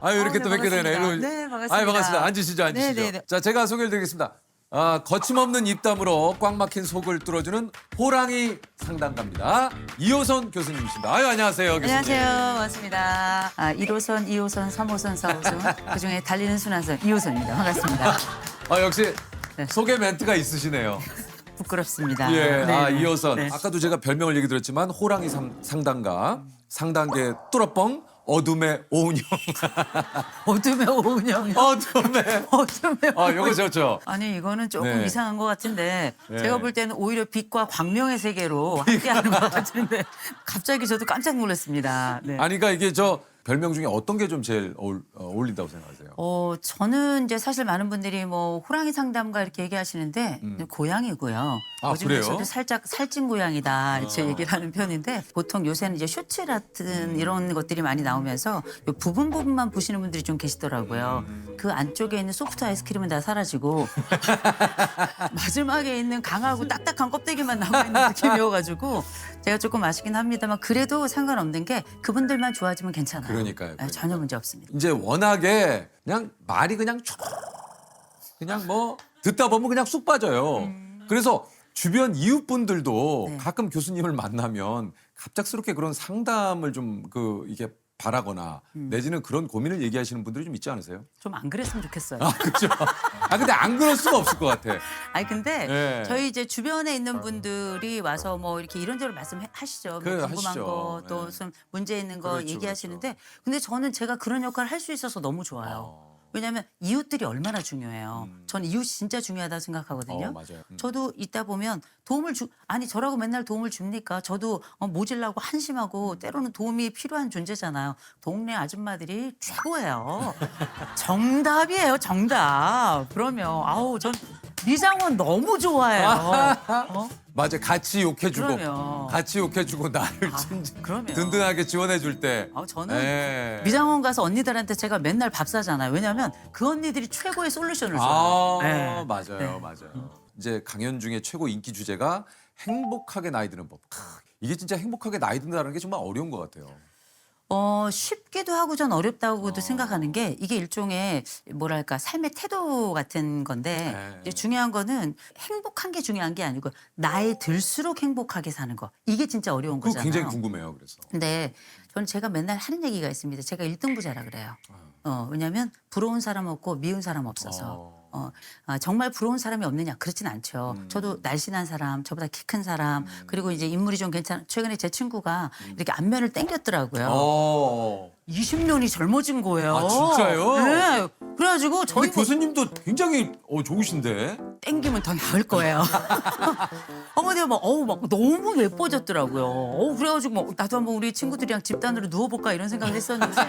아유, 이렇게 네, 또 뵙게 되네. 반갑습니다. 네, 반갑습니다. 아유, 반갑습니다. 앉으시죠, 앉으시죠. 네네네. 자, 제가 소개를 드리겠습니다. 거침없는 입담으로 꽉 막힌 속을 뚫어주는 호랑이 상담가입니다. 이호선 교수님이십니다. 아유, 안녕하세요, 교수님. 안녕하세요. 반갑습니다. 1호선, 2호선, 3호선, 4호선 그중에 달리는 순환선 2호선입니다. 반갑습니다. 역시 네. 소개 멘트가 있으시네요. 부끄럽습니다. 예, 네네. 이호선. 네. 아까도 제가 별명을 얘기 드렸지만 호랑이 상담가, 상단계 뚫어뻥, 어둠의 오은영. 어둠의 오은영. 어둠의. 어둠의 요거 좋죠. 아니 이거는 조금 네. 이상한 것 같은데 네. 제가 볼 때는 오히려 빛과 광명의 세계로 함께하는 것 같은데 갑자기 저도 깜짝 놀랐습니다. 네. 아니, 그러니까 이게 저 별명 중에 어떤 게 좀 제일 어울린다고 생각하세요? 저는 이제 사실 많은 분들이 뭐 호랑이 상담가 이렇게 얘기하시는데 고양이고요. 그래요? 요즘에서도 살짝 살찐 고양이다 이렇게 얘기를 하는 편인데 보통 요새는 이제 쇼츠 같은 이런 것들이 많이 나오면서 요 부분만 보시는 분들이 좀 계시더라고요. 그 안쪽에 있는 소프트 아이스크림은 다 사라지고 마지막에 있는 강하고 딱딱한 껍데기만 남아 있는 느낌이어가지고 제가 조금 아쉽긴 합니다만 그래도 상관없는 게 그분들만 좋아지면 괜찮아요. 그러니까요. 네, 전혀 문제 없습니다. 이제 워낙에 그냥 말이 그냥 그냥 뭐 듣다 보면 그냥 쑥 빠져요. 그래서 주변 이웃분들도 네. 가끔 교수님을 만나면 갑작스럽게 그런 상담을 좀 이게 바라거나 내지는 그런 고민을 얘기하시는 분들이 좀 있지 않으세요? 좀 안 그랬으면 좋겠어요. 그렇죠. 근데 안 그럴 수가 없을 것 같아. 아니 근데 네. 저희 이제 주변에 있는 분들이 와서 뭐 이렇게 이런저런 말씀하시죠. 뭐 그래, 궁금한 하시죠. 거 또 네. 좀 문제 있는 거 그렇죠, 얘기하시는데 근데 저는 제가 그런 역할을 할 수 있어서 너무 좋아요. 왜냐하면 이웃들이 얼마나 중요해요. 저는 이웃이 진짜 중요하다고 생각하거든요. 맞아요. 저도 있다 보면 아니 저라고 맨날 도움을 줍니까? 저도 모질라고 한심하고 때로는 도움이 필요한 존재잖아요. 동네 아줌마들이 최고예요. 정답이에요, 정답. 그러면 전 미장원 너무 좋아해요. 맞아, 같이 욕해주고, 그럼요. 같이 욕해주고 나를 진짜 그럼요. 든든하게 지원해줄 때. 저는 예. 미장원 가서 언니들한테 제가 맨날 밥 사잖아요. 왜냐하면 그 언니들이 최고의 솔루션을 줘요. 네. 맞아요, 네. 맞아요. 이제 강연 중에 최고 인기 주제가 행복하게 나이 드는 법. 이게 진짜 행복하게 나이 든다는 게 정말 어려운 것 같아요. 쉽기도 하고 전 어렵다고도 생각하는 게 이게 일종의 뭐랄까 삶의 태도 같은 건데 네. 이제 중요한 거는 행복한 게 중요한 게 아니고 나이 들수록 행복하게 사는 거 이게 진짜 어려운 그거 거잖아요. 굉장히 궁금해요, 그래서. 근데 저는 제가 맨날 하는 얘기가 있습니다. 제가 1등부자라 그래요. 왜냐하면 부러운 사람 없고 미운 사람 없어서. 정말 부러운 사람이 없느냐 그렇진 않죠. 저도 날씬한 사람, 저보다 키 큰 사람, 그리고 이제 인물이 좀 최근에 제 친구가 이렇게 안면을 땡겼더라고요. 20년이 젊어진 거예요. 진짜요? 네. 그래가지고 근데 저희 교수님도 굉장히 좋으신데. 땡기면 더 나을 거예요. 근데 막 너무 예뻐졌더라고요. 그래가지고 나도 한번 우리 친구들이랑 집단으로 누워볼까 이런 생각을 했었는데.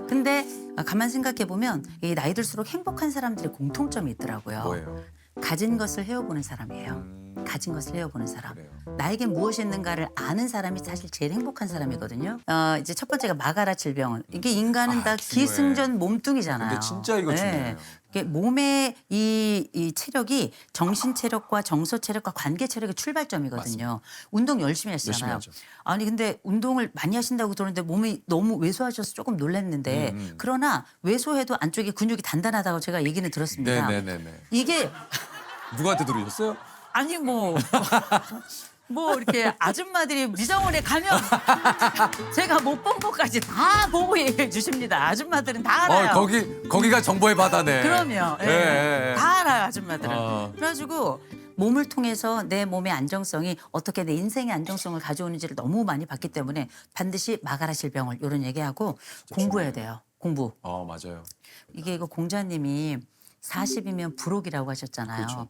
근데 가만 생각해 보면 이 나이 들수록 행복한 사람들의 공통점이 있더라고요. 뭐예요? 가진 것을 헤어보는 사람이에요. 가진 것을 헤어보는 사람. 그래요. 나에게 무엇이 있는가를 아는 사람이 사실 제일 행복한 사람이거든요. 이제 첫 번째가 마가라 질병은 이게 인간은 다 중요해. 기승전 몸뚱이잖아요. 근데 진짜 이거 중요해요. 이게 몸의 이 체력이 정신 체력과 정서 체력과 관계 체력의 출발점이거든요. 운동 열심히 하시잖아요. 열심히 하죠. 아니 근데 운동을 많이 하신다고 들었는데 몸이 너무 왜소하셔서 조금 놀랐는데 그러나 왜소해도 안쪽에 근육이 단단하다고 제가 얘기는 들었습니다. 네네네네. 이게 누구한테 들으셨어요? 아니 뭐 이렇게 아줌마들이 미장원에 가면 제가 못 본 것까지 다 보고 얘기해 주십니다. 아줌마들은 다 알아요. 거기가 정보의 바다네. 그럼요. 예. 예. 다 알아요, 아줌마들은. 어. 그래가지고 몸을 통해서 내 몸의 안정성이 어떻게 내 인생의 안정성을 가져오는지를 너무 많이 봤기 때문에 반드시 마가라 질병을 이런 얘기하고 공부해야 돼요. 공부. 맞아요. 이거 공자님이 40이면 불혹이라고 하셨잖아요. 그렇죠.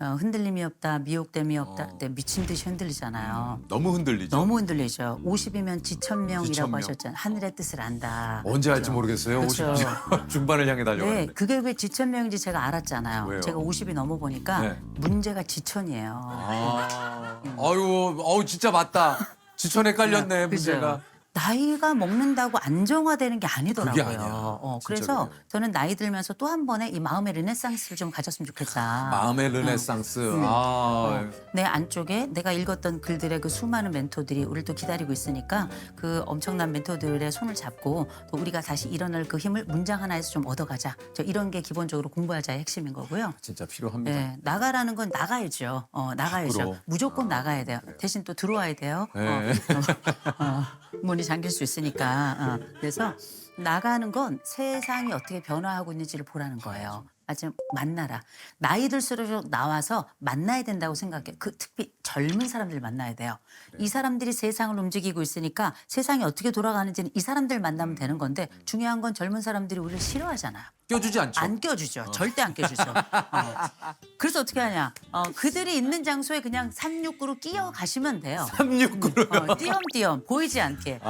흔들림이 없다, 미혹됨이 없다. 근데 미친 듯이 흔들리잖아요. 너무 흔들리죠. 너무 흔들리죠. 50이면 지천명이라고 지천명. 하셨잖아요. 하늘의 뜻을 안다. 언제 할지 모르겠어요. 그렇죠. 50 중반을 향해 네, 달려가는데. 그게 왜 지천명인지 제가 알았잖아요. 왜요? 제가 50이 넘어 보니까 네. 문제가 지천이에요. 아유, 진짜 맞다. 지천에 깔렸네, 그죠? 문제가. 나이가 먹는다고 안정화되는 게 아니더라고요. 그게 아니야. 진짜 그래서 그래요. 저는 나이 들면서 또 한 번의 이 마음의 르네상스를 좀 가졌으면 좋겠다. 마음의 르네상스. 내 안쪽에 내가 읽었던 글들의 그 수많은 멘토들이 우리를 또 기다리고 있으니까 그 엄청난 멘토들의 손을 잡고 또 우리가 다시 일어날 그 힘을 문장 하나에서 좀 얻어가자. 저 이런 게 기본적으로 공부할 자의 핵심인 거고요. 진짜 필요합니다. 네, 나가라는 건 나가야죠. 나가야죠. 밖으로. 무조건 나가야 돼요. 대신 또 들어와야 돼요. 네. 문이 잠길 수 있으니까. 그래서 나가는 건 세상이 어떻게 변화하고 있는지를 보라는 거예요. 아주 만나라. 나이 들수록 나와서 만나야 된다고 생각해요. 특히 젊은 사람들 만나야 돼요. 이 사람들이 세상을 움직이고 있으니까 세상이 어떻게 돌아가는지는 이 사람들 만나면 되는 건데 중요한 건 젊은 사람들이 우리를 싫어하잖아요. 껴주지 않죠. 안 껴주죠. 절대 안 껴주죠. 그래서 어떻게 하냐. 그들이 있는 장소에 그냥 369로 끼어 가시면 돼요. 369로. 띄엄띄엄 보이지 않게.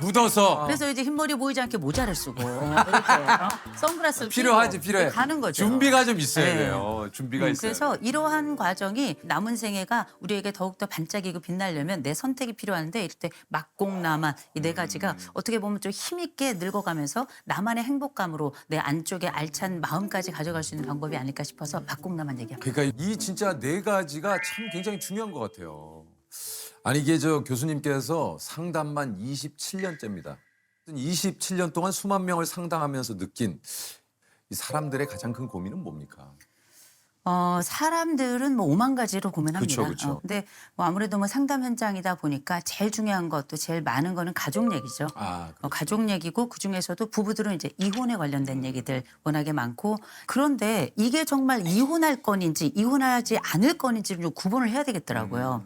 묻어서. 그래서 이제 흰머리 보이지 않게 모자를 쓰고 이렇게 선글라스를 필요하지, 끼고 필요해. 가는 거죠. 준비가 좀 있어야 네. 돼요. 준비가 있어야 그래서 이러한 과정이 남은 생애가 우리에게 더욱더 반짝이고 빛나려면 내 선택이 필요한데 이럴 때 막공나만 이 네 가지가 어떻게 보면 좀 힘있게 늙어가면서 나만의 행복감으로 내 안쪽에 알찬 마음까지 가져갈 수 있는 방법이 아닐까 싶어서 막공나만 얘기합니다. 그러니까 이 진짜 네 가지가 참 굉장히 중요한 것 같아요. 아니 이게 저 교수님께서 상담만 27년째입니다. 27년 동안 수만 명을 상담하면서 느낀 이 사람들의 가장 큰 고민은 뭡니까? 사람들은 뭐 5만 가지로 고민합니다. 그쵸. 근데 뭐 아무래도 뭐 상담 현장이다 보니까 제일 중요한 것도 제일 많은 거는 가족 얘기죠. 가족 얘기고 그 중에서도 부부들은 이제 이혼에 관련된 얘기들 워낙에 많고 그런데 이게 정말 이혼할 건인지 이혼하지 않을 건인지를 좀 구분을 해야 되겠더라고요.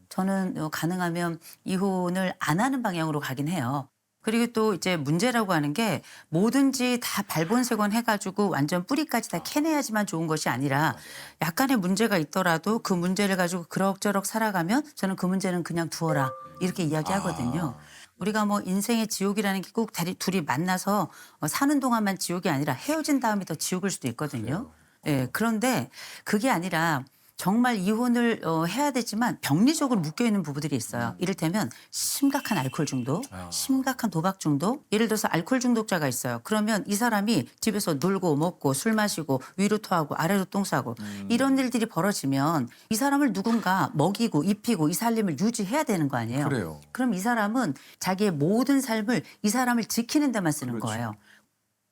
저는 가능하면 이혼을 안 하는 방향으로 가긴 해요. 그리고 또 이제 문제라고 하는 게 뭐든지 다 발본색원 해가지고 완전 뿌리까지 다 캐내야지만 좋은 것이 아니라 약간의 문제가 있더라도 그 문제를 가지고 그럭저럭 살아가면 저는 그 문제는 그냥 두어라 이렇게 이야기하거든요. 우리가 뭐 인생의 지옥이라는 게 꼭 둘이 만나서 사는 동안만 지옥이 아니라 헤어진 다음이 더 지옥일 수도 있거든요. 예, 그런데 그게 아니라 정말 이혼을 해야 되지만 병리적으로 묶여있는 부부들이 있어요. 이를테면 심각한 알코올 중독, 심각한 도박 중독. 예를 들어서 알코올 중독자가 있어요. 그러면 이 사람이 집에서 놀고 먹고 술 마시고 위로 토하고 아래로 똥 싸고 이런 일들이 벌어지면 이 사람을 누군가 먹이고 입히고 이 살림을 유지해야 되는 거 아니에요. 그래요. 그럼 이 사람은 자기의 모든 삶을 이 사람을 지키는 데만 쓰는 거예요.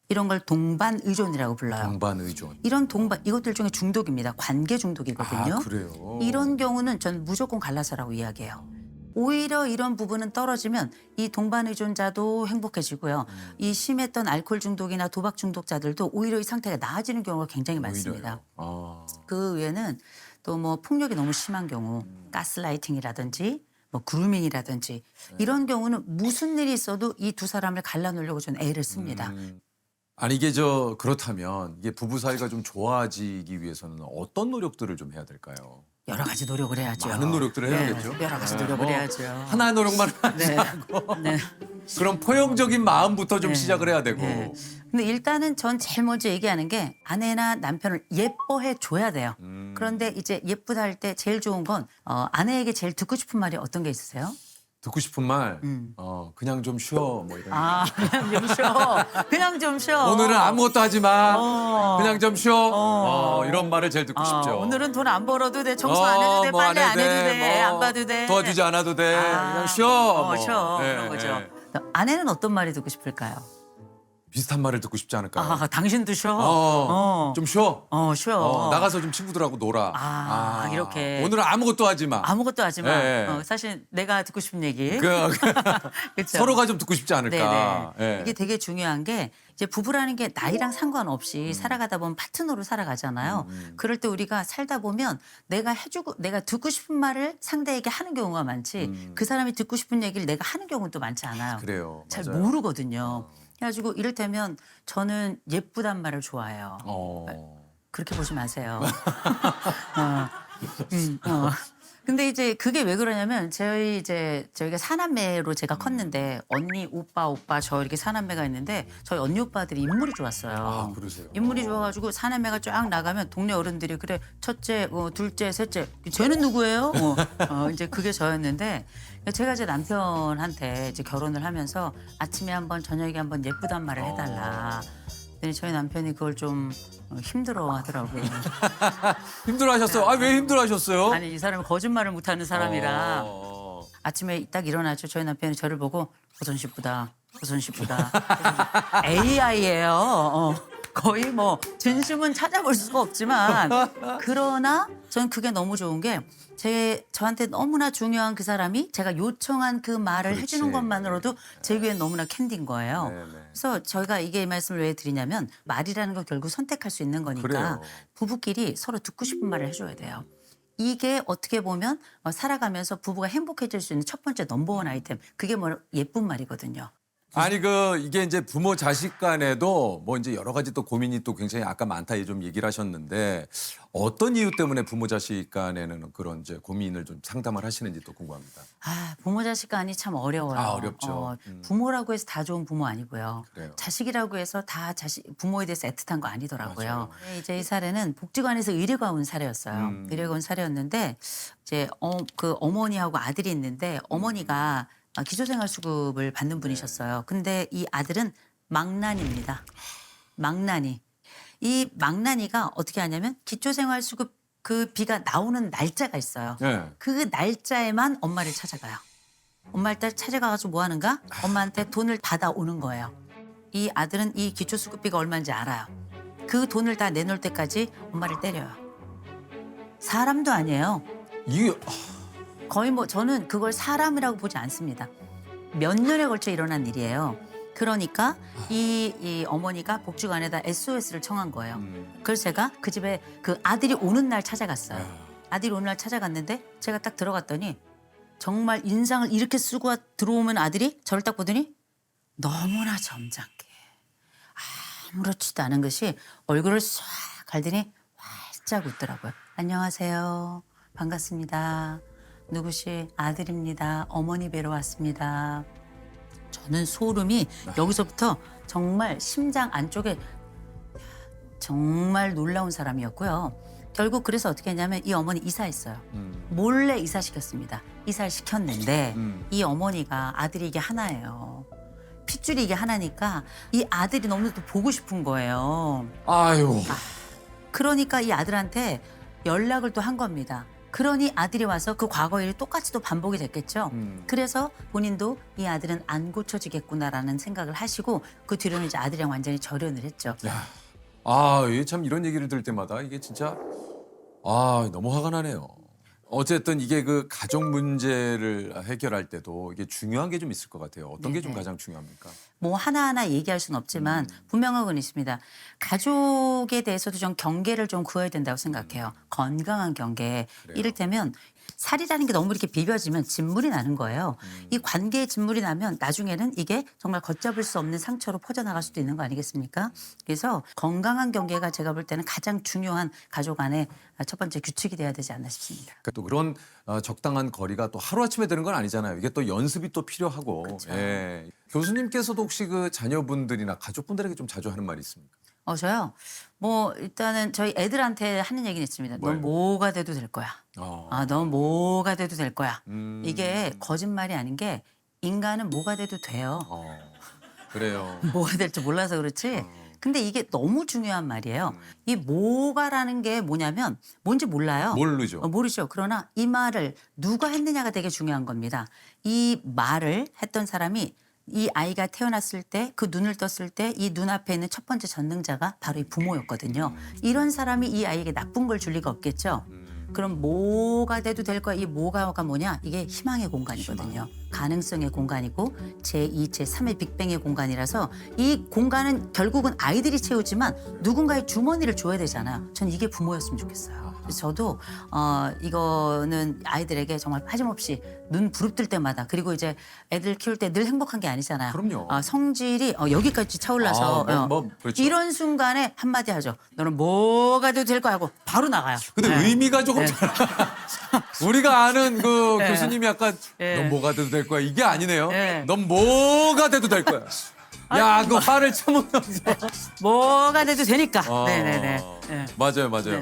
이런 걸 동반 의존이라고 불러요. 동반 의존. 이런 이것들 중에 중독입니다. 관계 중독이거든요. 그래요. 이런 경우는 전 무조건 갈라서라고 이야기해요. 오히려 이런 부분은 떨어지면 이 동반 의존자도 행복해지고요. 이 심했던 알코올 중독이나 도박 중독자들도 오히려 이 상태가 나아지는 경우가 굉장히 많습니다. 그 외에는 또 뭐 폭력이 너무 심한 경우, 가스라이팅이라든지 뭐 그루밍이라든지 이런 경우는 무슨 일이 있어도 이 두 사람을 갈라놓으려고 저는 애를 씁니다. 아니 이게 그렇다면 이게 부부 사이가 좀 좋아지기 위해서는 어떤 노력들을 좀 해야 될까요? 여러 가지 노력을 해야죠. 많은 노력들을 해야겠죠. 여러 가지 노력을 해야죠. 하나의 노력만 하지 않고 그런 포용적인 마음부터 좀 시작을 해야 되고. 근데 일단은 전 제일 먼저 얘기하는 게 아내나 남편을 예뻐해 줘야 돼요. 그런데 이제 예쁘다 할 때 제일 좋은 건 아내에게 제일 듣고 싶은 말이 어떤 게 있으세요? 듣고 싶은 말, 그냥 좀 쉬어, 뭐 이런. 그냥 좀 쉬어. 그냥 좀 쉬어. 오늘은 아무것도 하지 마. 그냥 좀 쉬어. 이런 말을 제일 듣고 싶죠. 오늘은 돈 안 벌어도 돼. 청소 안 해도 돼. 뭐 빨래 안 해도 돼. 뭐 안 봐도 돼. 도와주지 않아도 돼. 그냥 쉬어. 뭐. 쉬어. 예, 그런 거죠. 예. 아내는 어떤 말이 듣고 싶을까요? 비슷한 말을 듣고 싶지 않을까요? 당신도 쉬어. 좀 쉬어. 쉬어. 나가서 좀 친구들하고 놀아. 이렇게. 오늘은 아무것도 하지 마. 아무것도 하지 마. 예. 사실 내가 듣고 싶은 얘기. 그쵸? 서로가 좀 듣고 싶지 않을까. 네네. 예. 이게 되게 중요한 게 이제 부부라는 게 나이랑 상관없이 살아가다 보면 파트너로 살아가잖아요. 그럴 때 우리가 살다 보면 내가 해주고 내가 듣고 싶은 말을 상대에게 하는 경우가 많지 그 사람이 듣고 싶은 얘기를 내가 하는 경우는 또 많지 않아요. 그래요. 잘 맞아요. 모르거든요. 그래가지고 이를테면 저는 예쁘단 말을 좋아해요. 그렇게 보지 마세요. 근데 이제 그게 왜 그러냐면 저희가 사남매로 제가 컸는데 언니, 오빠 저 이렇게 사남매가 있는데 저희 언니 오빠들이 인물이 좋았어요. 아, 그러세요? 인물이 좋아가지고 사남매가 쫙 나가면 동네 어른들이 그래 첫째, 둘째, 셋째 쟤는 누구예요? 이제 그게 저였는데 제가 제 남편한테 이제 결혼을 하면서 아침에 한번 저녁에 한번 예쁘단 말을 해달라. 근데 저희 남편이 그걸 좀 힘들어하더라고요. 힘들어하셨어요? 아, 왜 힘들어하셨어요? 아니 이 사람은 거짓말을 못하는 사람이라 어. 아침에 딱 일어나죠. 저희 남편이 저를 보고 호선 씨쁘다. 호선 씨쁘다. AI예요. 거의 뭐 진심은 찾아볼 수가 없지만 그러나 전 그게 너무 좋은 게 저한테 너무나 중요한 그 사람이 제가 요청한 그 말을 그렇지. 해주는 것만으로도 제 귀엔 너무나 캔디인 거예요. 네네. 그래서 저희가 이게 이 말씀을 왜 드리냐면 말이라는 건 결국 선택할 수 있는 거니까 그래요. 부부끼리 서로 듣고 싶은 말을 해줘야 돼요. 이게 어떻게 보면 살아가면서 부부가 행복해질 수 있는 첫 번째 넘버원 아이템. 그게 뭐 예쁜 말이거든요. 아니 이게 이제 부모 자식 간에도 뭐 이제 여러 가지 또 고민이 또 굉장히 아까 많다 좀 얘기를 하셨는데 어떤 이유 때문에 부모 자식 간에는 그런 이제 고민을 좀 상담을 하시는지 또 궁금합니다. 부모 자식 간이 참 어려워요. 아, 어렵죠. 부모라고 해서 다 좋은 부모 아니고요. 그래요. 자식이라고 해서 다 부모에 대해서 애틋한 거 아니더라고요. 맞아요. 네, 이제 이 사례는 복지관에서 의뢰가 온 사례였어요. 의뢰가 온 사례였는데 이제 그 어머니하고 아들이 있는데 어머니가 기초생활수급을 받는 분이셨어요. 근데 이 아들은 망난이입니다. 망난이. 이 망난이가 어떻게 하냐면 기초생활수급 그 비가 나오는 날짜가 있어요. 네. 그 날짜에만 엄마를 찾아가요. 엄마를 찾아가가지고 뭐 하는가? 엄마한테 돈을 받아오는 거예요. 이 아들은 이 기초수급비가 얼마인지 알아요. 그 돈을 다 내놓을 때까지 엄마를 때려요. 사람도 아니에요. 이게 거의 뭐 저는 그걸 사람이라고 보지 않습니다. 몇 년에 걸쳐 일어난 일이에요. 그러니까 이 어머니가 복지관에다 SOS를 청한 거예요. 그래서 제가 그 집에 그 아들이 오는 날 찾아갔어요. 아들이 오는 날 찾아갔는데 제가 딱 들어갔더니 정말 인상을 이렇게 쓰고 들어오면 아들이 저를 딱 보더니 너무나 점잖게 아무렇지도 않은 것이 얼굴을 싹 갈더니 활짝 웃더라고요. 안녕하세요. 반갑습니다. 누구시 아들입니다. 어머니 뵈러 왔습니다. 저는 소름이 여기서부터 정말 심장 안쪽에 정말 놀라운 사람이었고요. 결국 그래서 어떻게 했냐면 이 어머니 이사했어요. 몰래 이사시켰습니다. 이사를 시켰는데 이 어머니가 아들이 이게 하나예요. 핏줄이 이게 하나니까 이 아들이 너무나도 보고 싶은 거예요. 아유. 그러니까 이 아들한테 연락을 또 한 겁니다. 그러니 아들이 와서 그 과거 일이 똑같이 또 반복이 됐겠죠. 그래서 본인도 이 아들은 안 고쳐지겠구나라는 생각을 하시고 그 뒤로는 이제 아들이랑 완전히 절연을 했죠. 야. 이게 참 이런 얘기를 들을 때마다 이게 진짜 너무 화가 나네요. 어쨌든 이게 그 가족 문제를 해결할 때도 이게 중요한 게 좀 있을 것 같아요. 어떤 게 좀 네네. 가장 중요합니까? 뭐 하나하나 얘기할 수는 없지만 분명한 건 있습니다. 가족에 대해서도 좀 경계를 좀 그어야 된다고 생각해요. 건강한 경계. 그래요. 이를테면 살이라는 게 너무 이렇게 비벼지면 진물이 나는 거예요. 이 관계에 진물이 나면 나중에는 이게 정말 걷잡을 수 없는 상처로 퍼져나갈 수도 있는 거 아니겠습니까? 그래서 건강한 경계가 제가 볼 때는 가장 중요한 가족 안에 첫 번째 규칙이 돼야 되지 않나 싶습니다. 그러니까 또 그런 적당한 거리가 또 하루아침에 되는 건 아니잖아요. 이게 또 연습이 또 필요하고. 그쵸. 예. 교수님께서도 혹시 그 자녀분들이나 가족분들에게 좀 자주 하는 말이 있습니까? 저요? 뭐 일단은 저희 애들한테 하는 얘기는 있습니다. 뭐예요? 넌 뭐가 돼도 될 거야. 넌 뭐가 돼도 될 거야. 이게 거짓말이 아닌 게 인간은 뭐가 돼도 돼요. 그래요. 뭐가 될지 몰라서 그렇지. 근데 이게 너무 중요한 말이에요. 이 뭐가라는 게 뭐냐면 뭔지 몰라요. 모르죠. 모르죠. 그러나 이 말을 누가 했느냐가 되게 중요한 겁니다. 이 말을 했던 사람이 이 아이가 태어났을 때 그 눈을 떴을 때 이 눈앞에 있는 첫 번째 전능자가 바로 이 부모였거든요. 이런 사람이 이 아이에게 나쁜 걸 줄 리가 없겠죠. 그럼 뭐가 돼도 될 거야. 이 뭐가가 뭐냐? 이게 희망의 공간이거든요. 가능성의 공간이고 제2, 제3의 빅뱅의 공간이라서 이 공간은 결국은 아이들이 채우지만 누군가의 주머니를 줘야 되잖아요. 전 이게 부모였으면 좋겠어요. 그래서 저도 이거는 아이들에게 정말 빠짐없이 눈 부릅뜰 때마다 그리고 이제 애들 키울 때 늘 행복한 게 아니잖아요. 그럼요. 성질이 여기까지 차올라서 그렇죠. 이런 순간에 한마디 하죠. 너는 뭐가 돼도 될 거야 하고 바로 나가요. 근데 네. 의미가 조금 네. 우리가 아는 그 예. 교수님이 약간 예. 넌 뭐가 돼도 될 거야 이게 아니네요. 예. 넌 뭐가 돼도 될 거야. 야, 그 화를 참으면서. 뭐가 돼도 되니까. 어, 네네네. 네. 맞아요, 맞아요. 네.